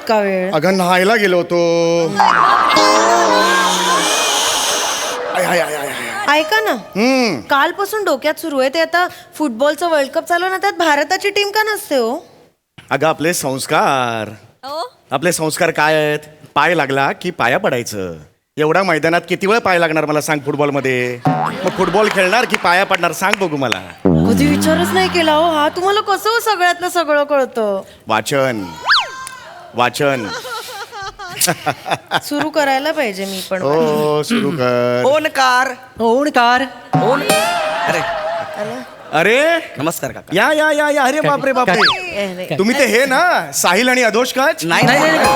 इतका वेळ? अगं न्हायला गेलो होतो. I, I, I, I, I. ऐका ना, कालपासून डोक्यात सुरू आहे ते आता फुटबॉलचं वर्ल्ड कप चालू आहे ना, त्यात भारताची टीम का नसते हो? अगं आपले संस्कार, आपले संस्कार काय आहेत? पाय लागला की पाया पडायचं. एवढ्या मैदानात किती वेळ पाय लागणार मला सांग फुटबॉलमध्ये? मग फुटबॉल खेळणार की पाया पडणार सांग बघू मला. कधी विचारच नाही केला हो हा. तुम्हाला कसं सगळ्यातलं सगळं कळतं? वाचन वाचन. सुरू करायला पाहिजे मी पण. हो सुरू कर. ओणकार ओणकार. अरे अरे नमस्कार काका. या या या या. अरे बापरे बापरे. तुम्ही ते हे ना साहिल आणि अदोष काच? नाही नाही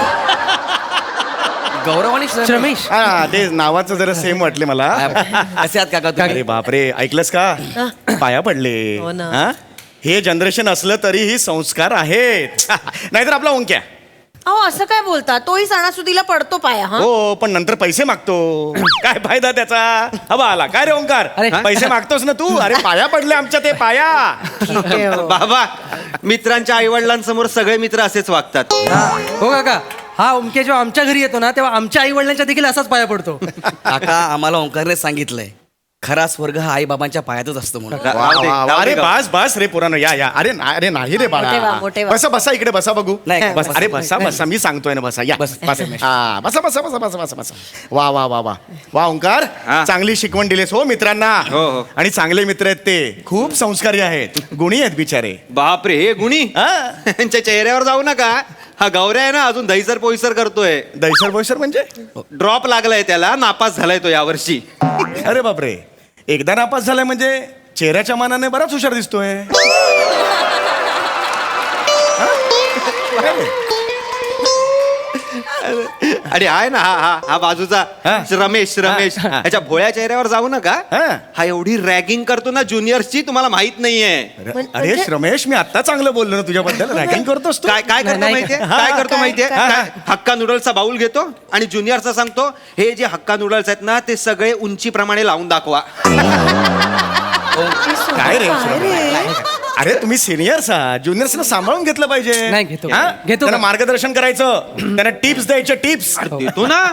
गौरव आणि श्रमेश. हा ते नावाचं जरा सेम वाटले मला. कसे आहात काका तुम्ही? अरे बापरे ऐकलंस का? पाया पडले. हो ना. हा? हे जनरेशन असलं तरीही संस्कार आहेत. नाहीतर आपला ओंक्या. अहो असं काय बोलता? तोही सणासुदीला पडतो पाया. हा हो पण नंतर पैसे मागतो. काय फायदा त्याचा? हवा आला काय रे ओंकार? अरे. पैसे मागतोस ना तू. अरे पाया पडले आमच्या ते पाया. ठीक आहे हो. बाबा मित्रांच्या आईवडिलांसमोर सगळे मित्र असेच वागतात. हो काका, हा ओमके जेव्हा आमच्या घरी येतो ना तेव्हा आमच्या आई वडिलांच्या देखील असाच पाया पडतो. काका आम्हाला ओंकारने सांगितलंय खरा स्वर्ग हा आई बाबांच्या पायातच असतो म्हणून. वा, वा, वा. अरे बस बस रे पुराण या या. अरे अरे नाही रे मोठे वा, बाळा. मोठे वा. बसा बसा इकडे बसा बघू. नाही, बस. बस. अरे बसा बसा मी सांगतोय ना बसा या. बस, बस हा बसा बसा बसा बसा बसा बसा. वा वा वा वा वा ओंकार हा. चांगली शिकवण दिलीस हो मित्रांना. हो, हो. आणि चांगले मित्र आहेत ते. खूप संस्कारी आहेत. गुणी आहेत बिचारे. बापरे हे गुणी हा? त्यांच्या चेहऱ्यावर जाऊ नका. हा गौऱ्या आहे ना अजून दहीसर पोईसर करतोय. दैसर बोईसर म्हणजे? ड्रॉप लागलाय त्याला, नापास झालाय तो यावर्षी. अरे बापरे. एकदा नापास झालाय म्हणजे चेहऱ्याच्या मानाने बराच हुशार दिसतोय. अरे आहे ना हा हा हा बाजूचा हा. रमेश रमेश हा, हा. ह्याच्या भोळ्या चेहऱ्यावर जाऊ नका. हा. हा एवढी रॅगिंग करतो ना ज्युनियर्सची तुम्हाला माहित नाहीये. अरे रमेश मी आता चांगलं बोललो ना तुझ्याबद्दल. रॅगिंग करतोस तू? काय काय करतो नाही, माहितीये? हा, काय करतो काय- माहितीये? काय- काय? हक्का नूडल्सचा बाउल घेतो आणि ज्युनियरचा सांगतो हे जे हक्का नूडल्स आहेत ना ते सगळे उंचीप्रमाणे लावून दाखवा. काय रे काय रे? अरे तुम्ही सिनियर्स आहात. ज्युनियर्सना सांभाळून घेतलं पाहिजे. नाही, घेतो. हा? घेतो त्यांना का? मार्गदर्शन करायचं. त्यांना टिप्स द्यायचे टिप्स. देतो ना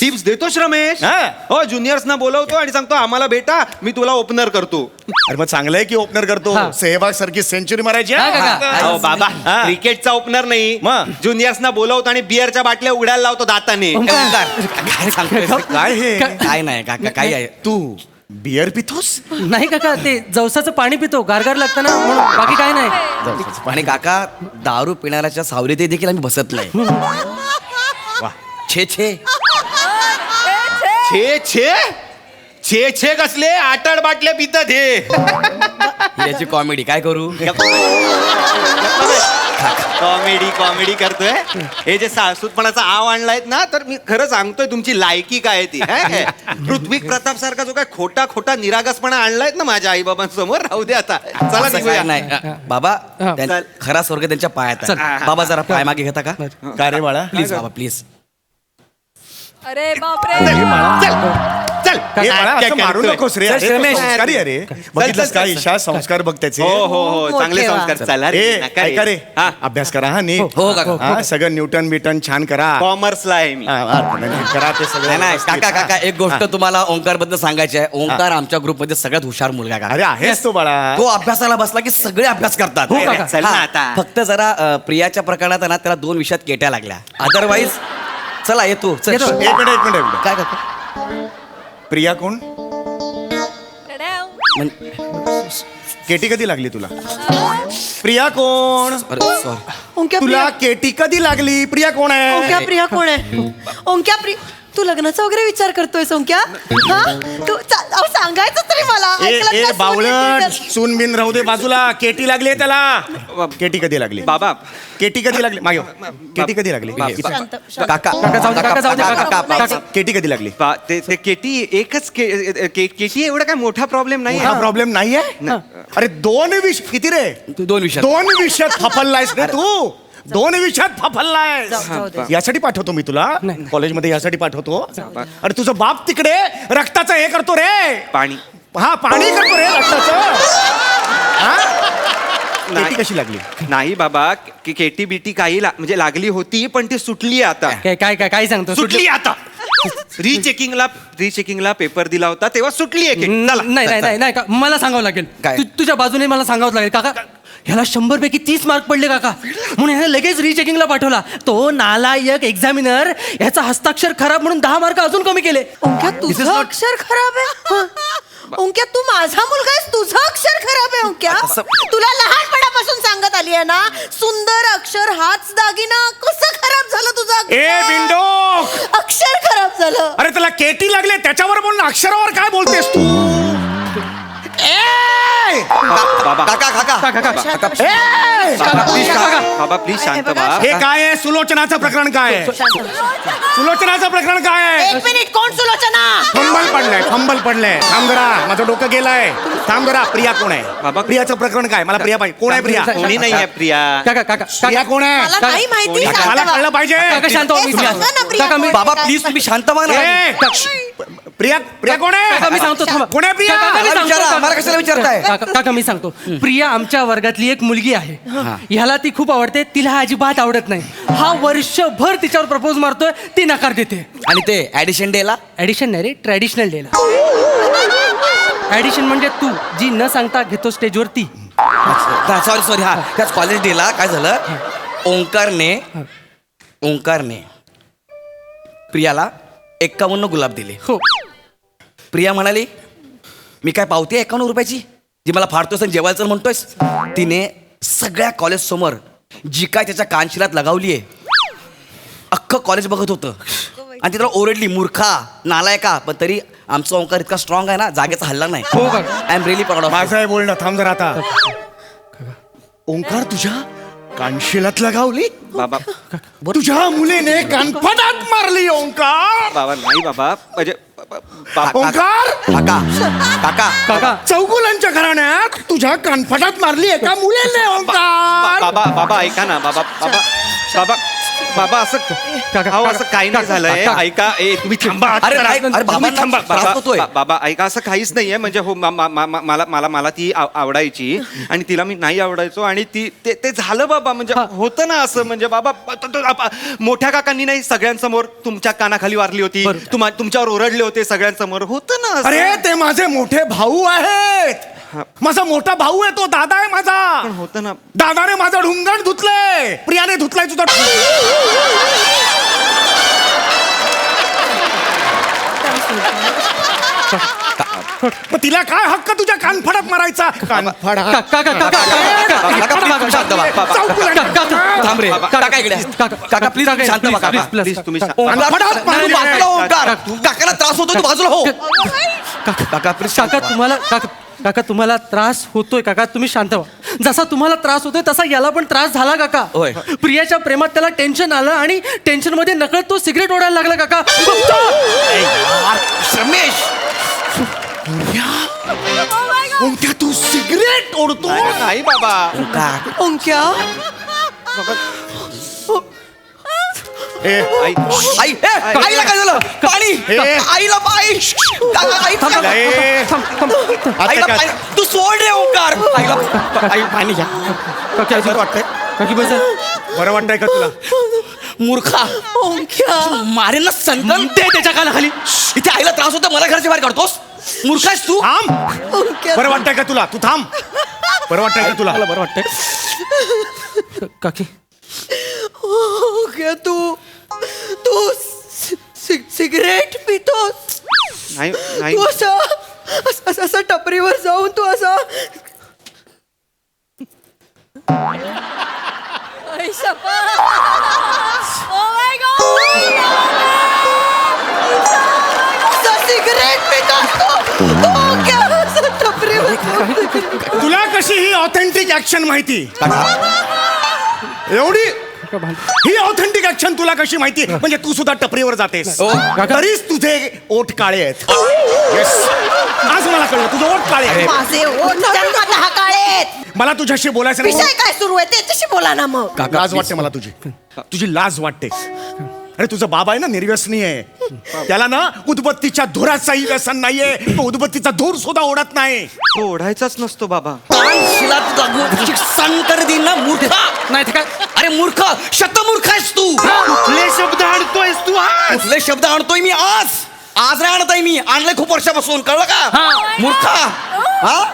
टिप्स देतोच रमेश. हा. हो ज्युनियर्सना बोलवतो आणि सांगतो आम्हाला भेटा मी तुला ओपनर करतो. अरे मग चांगलं आहे की ओपनर करतो. हा. सेहवाग सारखी सेंचुरी मारायची हा, हा? काका. अहो बाबा हा. क्रिकेटचा ओपनर नाही मग? ज्युनियर्सना बोलवतो आणि बिअरच्या बाटल्या उघडायला लावतो दाताने. ओंकार. काय सांगतोय? काय हे? काय नाही काका काय आहे? तू बियर पितोस? नाही काका, ते जवसाचं पाणी पितो, गारगार लागतं ना म्हणून, बाकी काय नाही. आणि काका दारू पिणाऱ्याच्या सावलीत देखील आम्ही बसत नाही. छे छे छे छे छे छे कसले 8-8 बाटल्या पितात हे. याची कॉमेडी काय करू? कॉमेडी कॉमेडी करतोय. हे जे सासूतपणाचा आव आणलायत ना तर मी खरं सांगतोय तुमची लायकी काय आहे ती. पृथ्वी प्रताप सारखा जो काय खोटा खोटा निरागसपणा आणलायत ना माझ्या आई बाबांसमोर राहू दे आता. चला असं निघूया. काय नाही बाबा, खरा स्वर्ग त्यांच्या पायात आहे. बाबा जरा पाय मागे घेता का? का रे बाळा? प्लीज बाबा प्लीज. अरे बापरे. चल हे बाळा, काय असं मारू करतोय? नकोस रे. चल, अरे, तो रमेश. संस्कारी आहे रे. बघितलंस का ईशा संस्कार बघ त्याचे. हो हो हो मोठे चांगले वा. संस्कार. चला रे, ए नका ऐका रे हा. अभ्यास करा हा नीट. हो काका. हा, सगळं न्यूटन बिटन छान करा. कॉमर्सला आहे मी. हा, हा, नीट करा ते सगळं नाही नाही व्यवस्थित. काका काका एक गोष्ट हा. तुम्हाला ओंकार बद्दल सांगायची आहे. ओंकार आमच्या ग्रुपमध्ये सगळ्यात हुशार मुलगा आहे, अरे काका. आहेस तो बाळा. तो अभ्यासाला बसला की सगळे अभ्यास करतात. हो, काका. चल ना हा, आता. फक्त जरा प्रियाच्या प्रकरणात आहे ना त्याला 2 विषयात केट्या लागल्या. अदरवाईज चला येतो चल. येतो. एक मिनिट काय काका? प्रिया कोण? म्हण- केटी कधी लागली तुला? प्रिया कोण? अरे सॉरी. ओंक्या तुला प्रिया. केटी कधी लागली? प्रिया कोण ओंक्या आहे? प्रिया कोण आहे? ओंक्या प्रिया. तू लग्नाचा वगैरे विचार करतोय ओंक्या? हा तू अहो, सांगायचं तरी मला. ऐकलं ए का? बावळट सून बिन राहू दे बाजूला. केटी लागली आहे त्याला. केटी कधी लागली? बाबा केटी कधी लागली? मागे केटी कधी लागली? शांत, शांत. काका काका जाऊ दे, काका जाऊ दे, काका. काका. केटी कधी लागली? ते केटी एकच केटी एवढा काय मोठा प्रॉब्लेम नाही. मोठा प्रॉब्लेम नाहीये. अरे 2 विषय किती रे? 2 विषयात 2 विषयात फफललायस रे तू. 2 विषयात फफललायस. जाऊ दे. यासाठी पाठवतो मी तुला कॉलेजमध्ये. यासाठी पाठवतो. अरे तुझं बाप तिकडे रक्ताचं हे करतो रे. पाणी हा पाणी करतो रे रक्ताचं. हा? केटी कशी लागली नाही बाबा केटी बिटी काही म्हणजे लागली होती पण ती सुटली आता. काय काय काय काय सांगतो सुटली आता. रिचेकिंगला पेपर दिला होता तेव्हा सुटली आहे केटी. चला. नाही नाही नाही नाही का मला सांगावं लागेल काय? तुझ्या बाजूने मला सांगावं लागेल काका ह्याला 100 पैकी 30 मार्क पडले काका म्हणून ह्याला लगेच रिचेकिंगला पाठवला. तो नालायक एक्झामिनर ह्याचा हस्ताक्षर खराब म्हणून 10 मार्क अजून कमी केले. ओंक्या तुझं अक्षर खराब आहे. ओंक्या तू माझा मुलगा आहेस, तुझं अक्षर खराब आहे. ओंक्या तुला लहानपणापासून सांगत आली आहे ना, सुंदर अक्षर हाच दागिना. कसं खराब झालं तुझं ए अक्षर? बिंडो, अक्षर खराब झालं. अरे त्याला केटी लागले त्याच्यावर बोल ना, अक्षरावर काय बोलतेस तू? ए! बाबा काका काका ए! बाबा प्लीज शांत बघा, व्हा. हे काय आहे? सुलोचनाचं प्रकरण काय आहे? सुलोचनाचं प्रकरण काय आहे? एक मिनिट, कोण सुलोचना? फंबल पडलंय. थांब जरा, माझं डोकं गेलंय. थांब जरा. प्रिया कोण आहे बाबा. प्रियाचं प्रकरण काय? मला प्रिया पाहिजे. कोण आहे प्रिया? कोणी नाही आहे प्रिया. काका काका प्रिया कोण आहे? मला नाही माहिती. काका, शांत मला व्हा. कळलं पाहिजे. काका शांत व्हा, ए, मी सांगा ना प्रिया काका, मी- कोण आहे? बाबा प्लीज तुम्ही शांत व्हा ना. ए, प्रिया प्रिया कोण काका मी आहे? सांगतो थांबा. कोण आहे प्रिया? काका, मी मला सांगतो, विचारा, काका. मला कशाला विचारताय? काका मी सांगतो प्रिया आमच्या वर्गातली एक मुलगी आहे. ह्याला ती खूप आवडते, तिला अजिबात आवडत नाही. हा वर्षभर तिच्यावर प्रपोज मारतोय, ती नकार देते. आणि ते ऍडिशन डेला ऍडिशन नाही रे, ट्रॅडिशनल डेला. ऍडिशन म्हणजे तू जी न सांगता घेतो स्टेजवरती. सॉरी हा त्याच कॉलेज डेला काय झालं, ओंकारने प्रियाला 51 गुलाब दिले. हो प्रिया म्हणाली मी काय पावती 51 रुपयाची जी मला फाडतोस आणि जेवायचं म्हणतोयस. तिने सगळ्या कॉलेज समोर जी काय त्याच्या कानशिलात लगावलीये. अख्खं कॉलेज बघत होतं आणि ती त्याला ओरडली मूर्खा नालायका. पण तरी आमचा ओंकार इतका स्ट्रॉंग आहे ना, जागेचा हल्ला नाही. हो का? I am really proud of. माझं आहे बोलणं. थांब जरा आता. ओंकार तुझ्या कानशिलात लगावली? बाबा तुझ्या मुलीने कानफटात मारली ओंकार. बाबा नाही बाबा म्हणजे बाबा ओंकार, काका काका चौगुलांच्या घराण्यात तुझ्या कानफटात मारली एका मुलीने ओंकार. बाबा बाबा ऐका ना बाबा बाबा बाबा बाबा असं अहो, असं काही नाही झालंय. ऐका तुम्ही थांबा. अरे, अरे, बाबांना तुम्ही थांबा. त्रास होतोय. बाबा ऐका असं काहीच नाहीये. म्हणजे हो मला ती आवडायची आणि तिला मी नाही आवडायचो आणि ते झालं बाबा. म्हणजे होतं ना असं. म्हणजे बाबा मोठ्या काकांनी नाही सगळ्यांसमोर तुमच्या कानाखाली वारली होती, तुमच्यावर ओरडले होते सगळ्यांसमोर. होतं ना असं. अरे ते माझे मोठे भाऊ आहेत. माझा मोठा भाऊ आहे तो. दादा आहे माझा. होतं ना. दादाने माझं ढुंगण धुतलंय. प्रियाने धुतलाय तुझा. मग तिला काय हक्क तुझ्या कानफडात मारायचा? कानफडा थांब रे काका इकडे. काका प्लीज शांत व्हा काका. प्लीज तुम्ही कानफडात तू बाजूला हो, ओंकार. काकाला त्रास होतो तू बाजूला हो. काका प्लीज काका तुम्हाला त्रास होतोय काका, तुम्ही शांत व्हा. जसा तुम्हाला त्रास होतोय तसा याला पण त्रास झाला काका. होय. प्रियाच्या प्रेमात त्याला टेन्शन आलं आणि टेन्शन मध्ये नकळत तो सिगरेट ओढायला लागला काका. रमेश ओंक्या तू सिगरेट ओढतो? नाही बाबा. ओंक्या ए, आई आई आईला काय झालं? पाणी आईला पाणी. आई थांब, ए, आईला आता पाणी. काय? तू सोड रे ओंकार. आईला आई पाणी घ्या. काकी अजून वाटतंय काकी बस बरं वाटतंय का तुला? मूर्खा ओंक्या मारेन ना सनगन ते त्याच्या कानाखाली. इथे आईला त्रास होतो मला घराच्या बाहेर काढतोस. मूर्खा आहेस तू. थांब. ओंक्या बरं वाटतंय का तुला? तू थांब. बरं वाटतंय का तुला? मला बरं वाटतंय काकी. ओंक्या तू सिगरेट पितोस? नाही नाही तू असं टपरीवर जाऊन तू असं सिगरेट पितोस तू? ओंक्या, असं टपरीवर जाऊन तुला कशी ही ऑथेंटिक ऍक्शन माहिती? एवढी ही ऑथेंटिक ऍक्शन तुला कशी माहिती? म्हणजे तू सुद्धा टपरीवर जातेस तरीच तुझे ओठ काळे आहेत. Yes. आज मला कळलं तुझं ओठ काळे आहे. माझे ओठ जन्मात हाकाळेत. मला तुझ्याशी बोलायचं नाही. विषय काय सुरू आहे त्याच्याशी बोला ना मग. लाज वाटते मला तुझी लाज वाटते. अरे तुझं बाबा आहे ना निर्व्यसनी आहे. त्याला ना उदबत्तीच्या धुराचाही व्यसन नाहीये. तो उदबत्तीचा धूर सुद्धा ओढत नाही. तो ओढायचाच नसतो बाबा. कानशिलात लागू शिक्षण कर दिन ना मूर्खा. नाही ते काय अरे मूर्ख, शतमूर्ख आहेस तू. कुठले शब्द आणतोयस तू आज? कुठले शब्द आणतोय मी आज नाही आणत आहे मी. आणलंय खूप वर्षापासून, कळलं का? मूर्खा. हा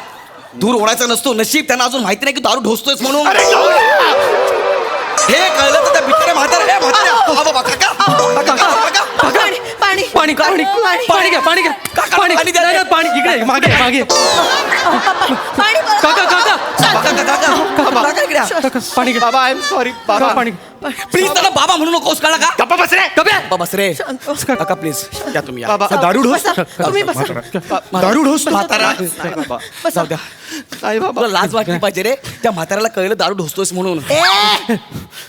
दूर ओढायचा नसतो. नशीब त्यांना अजून माहिती नाही की दारू ढोसतोयस म्हणून. हे कळलं तर त्या बिचाऱ्या म्हाताऱ्या बाबा काका पाणी पाणी पाणी पाणी पाणी घ्या पाणी घ्या पाणी पाणी द्या. नाही, नाही, पाणी इकडे मागे मागे पाणी काका काका काका पाणी घ्या बाबा आय एम सॉरी काका, बाबा. पाणी प्लीज त्याला बाबा म्हणू नकोस, कळलं का? गप्पा बस रे. बाबा बस रे काका प्लीज या तुम्ही या. बाबा दारू ढोस बसा, तुम्ही बसा. दारू ढोस म्हातारा नाही बाबा. जाऊ द्या. नाही बाबा. तुला लाज वाटली पाहिजे रे. त्या म्हाताऱ्याला कळलं दारू ढोसतोस म्हणून. ए,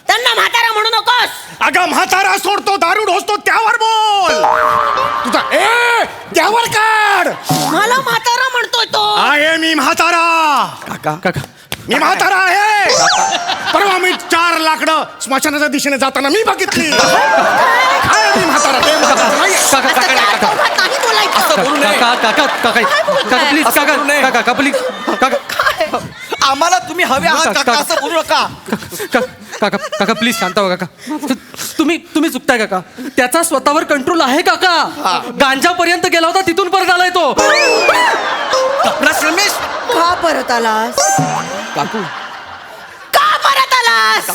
त्यांना म्हातारा म्हणू नकोस. अगं म्हातारा सोडतो दारू ढोसतो त्यावर बोल. तुझा त्यावर काढ. मला म्हातारा म्हणतोय तो. आहे मी म्हातारा. काका मी म्हातारा आहे. परवा मी 4 लाकडं स्मशानाच्या दिशेने जाताना मी बघितली. आहे मी म्हातारा. ते म्हातारा नाहीये. काका असं काका त्या काका दोघात नाही बोलायचं. असं बोलू नये. काका काका काका काका प्लीज काका काका काका प्लीज काका आम्हाला तुम्ही हवे आहात काका, असं बोलू नका. काका काका प्लीज शांत व्हा काका. तुम्ही चुकताय काका. त्याचा स्वतःवर कंट्रोल आहे काका. गांजापर्यंत गेला होता, तिथून परत आलाय तो. कपडा रमेश का परत आलास? काकू का परत आलास?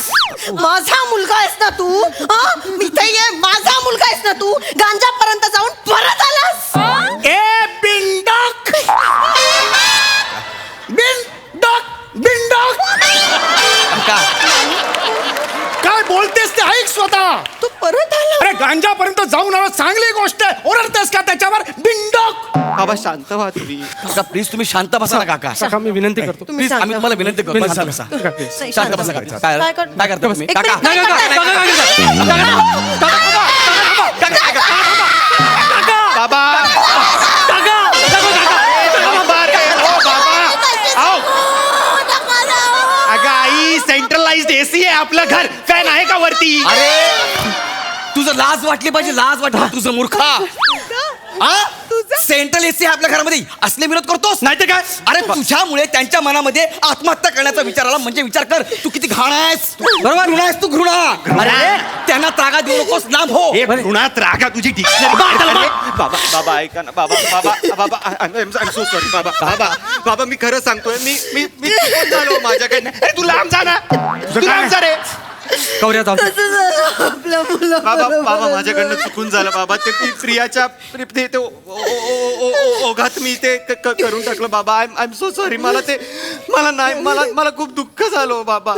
माझा मुलगा आहेस ना तू? हा? मी इथे ये, माझा मुलगा आहेस ना तू? गांजापर्यंत जाऊन परत आलास? ए बिंडॉक बिंडॉक काका काय बोलतेस ते ऐक स्वतः. तू परत आला? अरे गांजापर्यंत जाऊन आला, चांगली गोष्ट आहे. ओरडतेस का त्याच्यावर? बिंडॉक. बाबा शांत व्हा तुम्ही. काका प्लीज तुम्ही शांत बसा ना काका. काका मी विनंती करतो. तुम्ही प्लीज आम्ही सांगा. तुम्हाला विनंती करतो. विनंती शांत बसा. नाही, शांत बसा काका. काय काय काय करता तुम्ही? एक काका मिनिट, बाबा बाबा रे. ओ बाबा. आओ. अगं आई सेंट्रलाइज्ड एसी आहे आपलं घर. फॅन आहे का वरती? अरे तुझं लाज वाटली पाहिजे. लाज वाटली तुझं मूर्खा. सेंट्रल एसी आपल्या घरामध्ये असले विरोध करतोस. नाही ते काय. अरे तुझ्यामुळे त्यांच्या मनामध्ये आत्महत्या करण्याचा विचार आला. म्हणजे विचार कर तू किती घाण आहेस. बरोबर घृणा आहेस तू. घृणा. अरे त्यांना त्रागा देऊ नकोस. लांब हो. हे ऋणात रागा तुझी डिक्शनरी. बाबा बाबा ऐका ना. बाबा बाबा बाबा आय एम सो सॉरी बाबा. बाबा बाबा मी खरं सांगतोय. मी मी मी चुकून झालो माझ्याकडनं. अरे तू लांब जा ना. तू लांब जा रे. कवऱ्या जाऊ तसं झालं आपल्या बाबा बाबा मुलाबरोबर. माझ्याकडनं चुकून झालं बाबा. ते प्रियाच्या ते ओघात मी ते करून टाकलं बाबा. I am so sorry. मला नाही मला खूप दुःख झालं बाबा.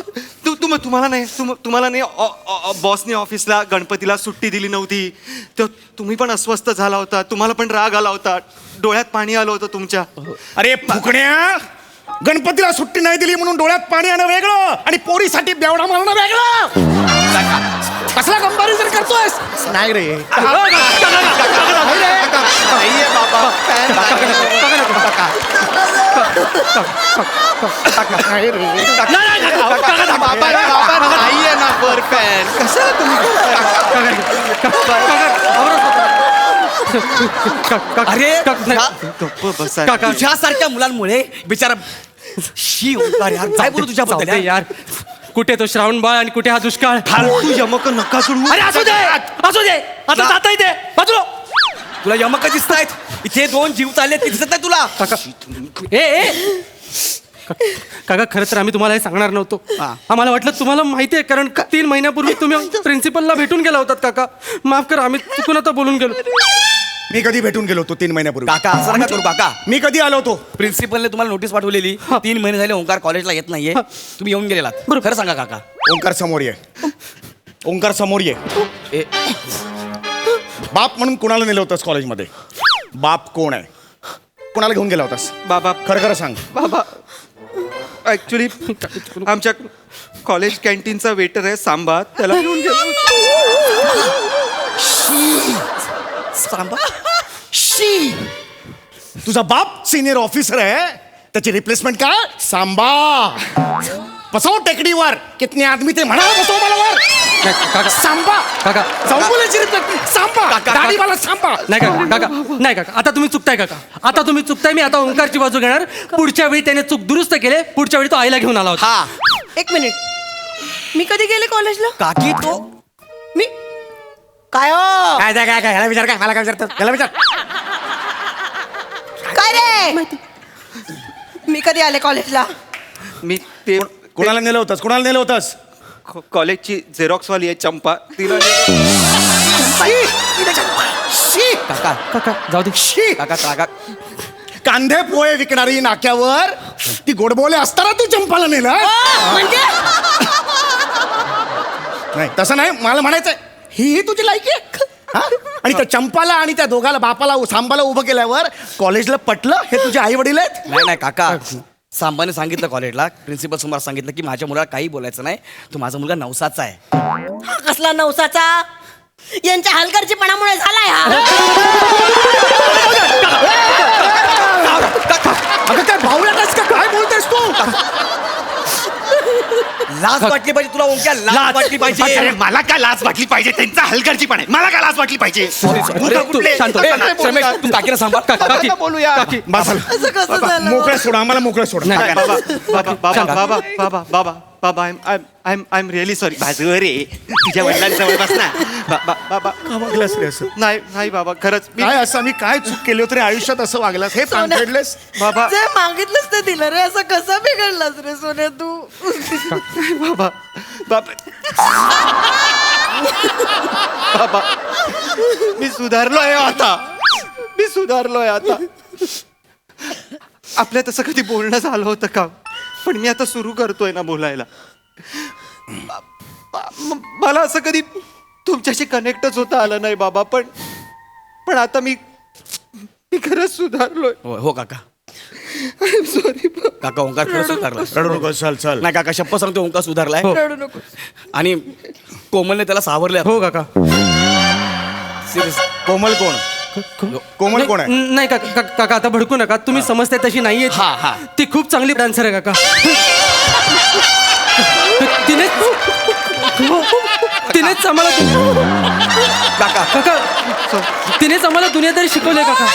तुम्हाला नाही बॉसने ऑफिसला गणपतीला सुट्टी दिली नव्हती. तर तुम्ही पण अस्वस्थ झाला होता. तुम्हाला पण राग आला होता. डोळ्यात पाणी आलं होतं तुमच्या. अरे फुकण्या, गणपतीला सुट्टी नाही दिली म्हणून डोळ्यात पाणी आणणं वेगळं आणि पोरीसाठी बेवडा मारणं वेगळं. कसला कंपॅरिझन करतोयस? नाही रे. नाहीये बाबा. बाबा नाहीये ना वर फॅन. कशाला अरे तुम्ही बसा. तुझ्यासारख्या मुलांमुळे बिचारा शी ओंकार यार. काय बोलू तुझ्याबद्दल दे यार. कुठे तो श्रावण बाळ आणि कुठे हा दुष्काळ. फालतू यमक नका सोडू. अरे असू दे असू दे. आता जाता येते बाजूला. तुला यमक दिसत आहेत. इथे 2 जीव चालले ते दिसत नाही तुला. काका ए काका खरं तर आम्ही तुम्हाला हे सांगणार नव्हतो. आम्हाला वाटलं तुम्हाला माहिती आहे, कारण 3 महिन्यापूर्वी तुम्ही प्रिन्सिपलला भेटून गेला होतात. काका माफ करा, आम्ही चुकून आता बोलून गेलो. मी कधी भेटून गेलो होतो 3 महिन्यापूर्वी? काका असं नका करू काका. मी कधी आलो होतो? प्रिन्सिपलने तुम्हाला नोटीस पाठवलेली. 3 महिने झाले ओंकार कॉलेजला येत नाहीये. तुम्ही येऊन गेलेलात. खरं सांगा काका. ओंकार समोर ये. ओंकार समोर ये. बाप म्हणून कुणाला नेलं होतंस कॉलेजमध्ये? बाप कोण आहे? कुणाला घेऊन गेला होतास? बाबा खरं खरं सांग. बाबा ऍक्च्युली आमच्या कॉलेज कॅन्टीनचा वेटर आहे सांबा. त्याला घेऊन गेलो. शी. तुझा बाप सिनियर ऑफिसर आहे, त्याची रिप्लेसमेंट काय? सांबा. बसव टेकडीवर कितने आदमी ते म्हणा बसव मला वर काका सांबा काका चौगुल्याची रिप्लेट सांबा गाडीवाला सांबा नाही काका काका नाही काका आता तुम्ही चुकताय काका आता तुम्ही चुकताय. मी आता ओंकारची बाजू घेणार. पुढच्या वेळी त्याने चूक दुरुस्त केले. पुढच्या वेळी तो आईला घेऊन आला होता. एक मिनिट, मी कधी गेले कॉलेजला? काकी तो मी काय हो काय काय काय ह्याला विचार काय मला काय विचारतात ह्याला विचार काय रे मी कधी आले कॉलेजला? मी ते कुणाला नेलं होतंस कॉलेजची झेरॉक्स वाली आहे चंपा तिला काका काका जाऊ दे. शी काका काका कांदे पोहे विकणारी नाक्यावर ती गोडबोले असताना तू चंपाला नेलं म्हणजे नाही तसं नाही मला म्हणायचंय ही तुझी लायकी आहे हा? आणि त्या चंपाला आणि त्या दोघाला बापाला सांबाला उभं केल्यावर कॉलेजला पटलं हे तुझे आई वडील आहेत. नाही नाही काका सांबाने सांगितलं कॉलेजला प्रिन्सिपल समोर सांगितलं की माझ्या मुलाला काही बोलायचं नाही. तो माझा मुलगा नवसाचा आहे. हा कसला नवसाचा? यांच्या हलगर्जीपणामुळे झालाय हा. अगं काय भावल्यास का काय बोलतेस तू लाज वाटली पाहिजे तुला ओंक्या लाज वाटली अरे पाहिजे. मला काय लाज वाटली पाहिजे त्यांचा हलगर्जीपणा आहे मला काय लाज वाटली पाहिजे अरे, तू शांत हो. रमेश, तू काकीला सांभाळ. काकी बोलूया काकी बस झालं. असं कसं झालं? मोकळं सोडा आम्हाला मोकळं सोडा नाही. बाबा बाबा बाबा बाबा बाबा बाबा आय एम रिअली सॉरी भाजवर रे तुझ्या वडिलांजवळ बस ना बाबा का वागलास रे असं नाही बाबा खरंच मी काय असं मी काय चूक केली होती रे आयुष्यात असं वागलास हे सांगितलेस बाबा जे मागितलंस ते दिलं रे. असं कसं बिघडलास रे सोन्या तू? बाबा बाबा बाबा मी सुधारलोय आता आपल्या तसं कधी बोलणं झालं होतं का? पण मी आता सुरू करतोय ना बोलायला. मला असं कधी तुमच्याशी कनेक्टच होता आलं नाही बाबा. पण आता मी खरंच सुधारलोय. हो काका सॉरी काका ओंकार खरं सुधारला. रडू नको चल नाही काका शप्प सांगतो ओंकार सुधारलाय. रडू नको. आणि कोमलने त्याला सावरले. हो काका. सिरियस कोमल कोण आहे नाही काका काका आता भडकू नका. तुम्ही समजताय तशी नाहीये ती. हा, हा. ती खूप चांगली डान्सर आहे काका. तिनेच आम्हाला काका काका तिनेच आम्हाला दुनियादारी शिकवले काका.